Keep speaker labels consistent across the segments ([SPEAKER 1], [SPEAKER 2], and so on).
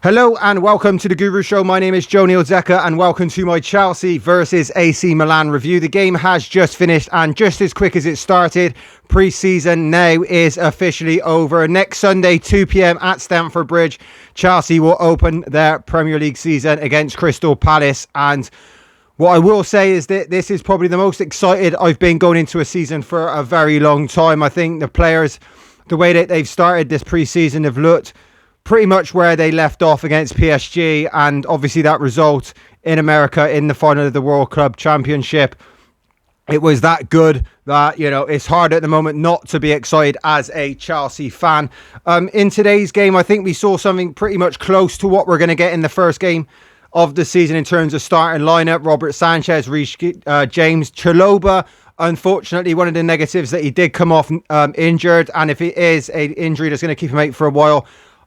[SPEAKER 1] Hello and welcome to the Guru Show. My name is Neal Zecca and welcome to my Chelsea versus AC Milan review. The game has just finished and just as quick as it started, pre-season now is officially over. Next Sunday, 2 p.m. at Stamford Bridge, Chelsea will open their Premier League season against Crystal Palace. And what I will say is that this is probably the most excited I've been going into a season for a very long time. I think the players, the way that they've started this pre-season have looked pretty much where they left off against PSG, and obviously that result in America in the final of the World Club Championship, it was that good that, you know, it's hard at the moment not to be excited as a Chelsea fan. In today's game, I think we saw something pretty much close to what we're going to get in the first game of the season in terms of starting lineup. Robert Sanchez, Reece James, Chalobah. Unfortunately, one of the negatives that he did come off injured, and if it is an injury that's going to keep him out for a while,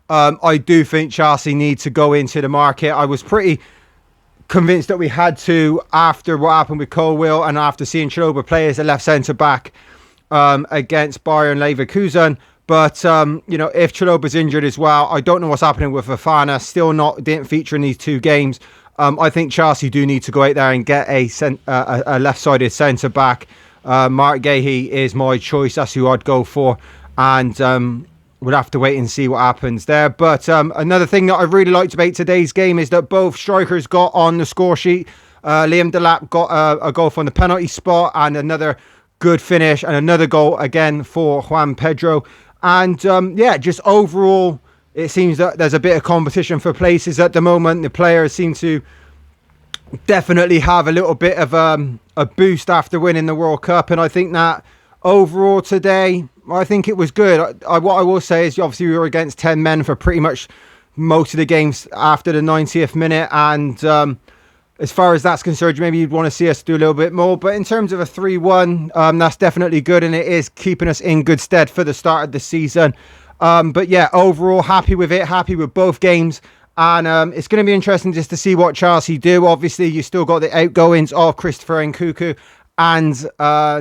[SPEAKER 1] I do think Chelsea need to go into the market. I was pretty convinced that we had to after what happened with Colwill and after seeing Chalobah play as a left centre-back against Bayern Leverkusen. But, you know, if Chalobah's injured as well, I don't know what's happening with Fofana. Still didn't feature in these two games. I think Chelsea do need to go out there and get a left-sided centre-back. Mark Gahey is my choice. That's who I'd go for. And we'll have to wait and see what happens there. But another thing that I really liked about today's game is that both strikers got on the score sheet. Liam Delap got a goal from the penalty spot and another good finish and another goal again for Juan Pedro. And yeah, just overall, it seems that there's a bit of competition for places at the moment. The players seem to definitely have a little bit of a boost after winning the World Cup. And I think that overall today, I think it was good. What I will say is obviously we were against 10 men for pretty much most of the games after the 90th minute. And as far as that's concerned, maybe you'd want to see us do a little bit more. But in terms of a 3-1, that's definitely good. And it is keeping us in good stead for the start of the season. But yeah, overall, happy with it. Happy with both games. And it's going to be interesting just to see what Chelsea do. Obviously, you still got the outgoings of Christopher Nkunku and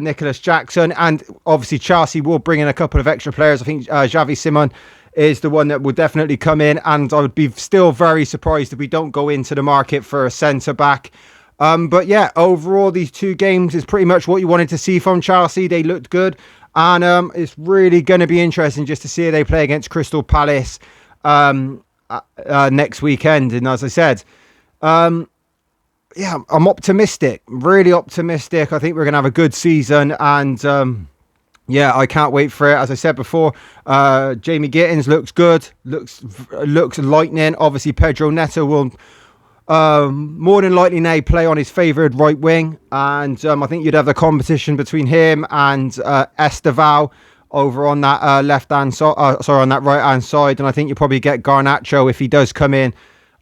[SPEAKER 1] Nicholas Jackson, and obviously Chelsea will bring in a couple of extra players. I think Xavi Simon is the one that will definitely come in, and I would be still very surprised if we don't go into the market for a centre-back. But yeah, overall these two games is pretty much what you wanted to see from Chelsea. They looked good, and it's really going to be interesting just to see how they play against Crystal Palace next weekend. And as I said, yeah, I'm optimistic, really optimistic. I think we're going to have a good season, and yeah, I can't wait for it. As I said before, Jamie Gittins looks good, looks lightning. Obviously, Pedro Neto will more than likely now play on his favoured right wing, and I think you'd have the competition between him and Estevao over on that left-hand side, on that right-hand side, and I think you probably get Garnacho if he does come in.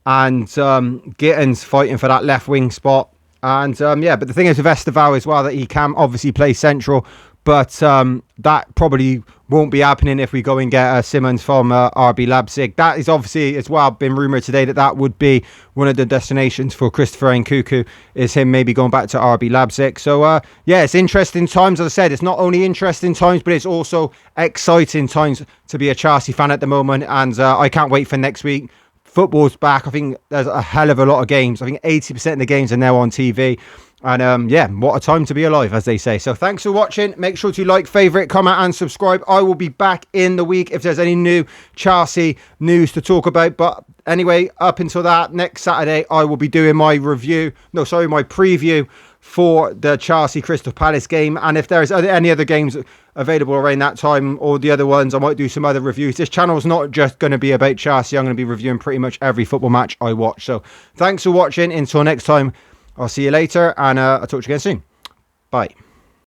[SPEAKER 1] And Gittins fighting for that left wing spot. And yeah, but the thing is with Estevao as well, that he can obviously play central, but that probably won't be happening if we go and get Simmons from RB Leipzig. That is obviously as well been rumoured today that would be one of the destinations for Christopher Nkunku, is him maybe going back to RB Leipzig. So yeah, it's interesting times. As I said, it's not only interesting times, but it's also exciting times to be a Chelsea fan at the moment. And I can't wait for next week. Football's back. I think there's a hell of a lot of games. I think 80% of the games are now on TV. And yeah, what a time to be alive, as they say. So thanks for watching. Make sure to like, favourite, comment and subscribe. I will be back in the week if there's any new Chelsea news to talk about. But anyway, up until that, next Saturday, I will be doing my preview for the Chelsea Crystal Palace game. And if there's any other games available around that time or the other ones, I might do some other reviews. This channel is not just going to be about Chelsea. I'm going to be reviewing pretty much every football match I watch. So thanks for watching. Until next time, I'll see you later, and I'll talk to you again soon. Bye.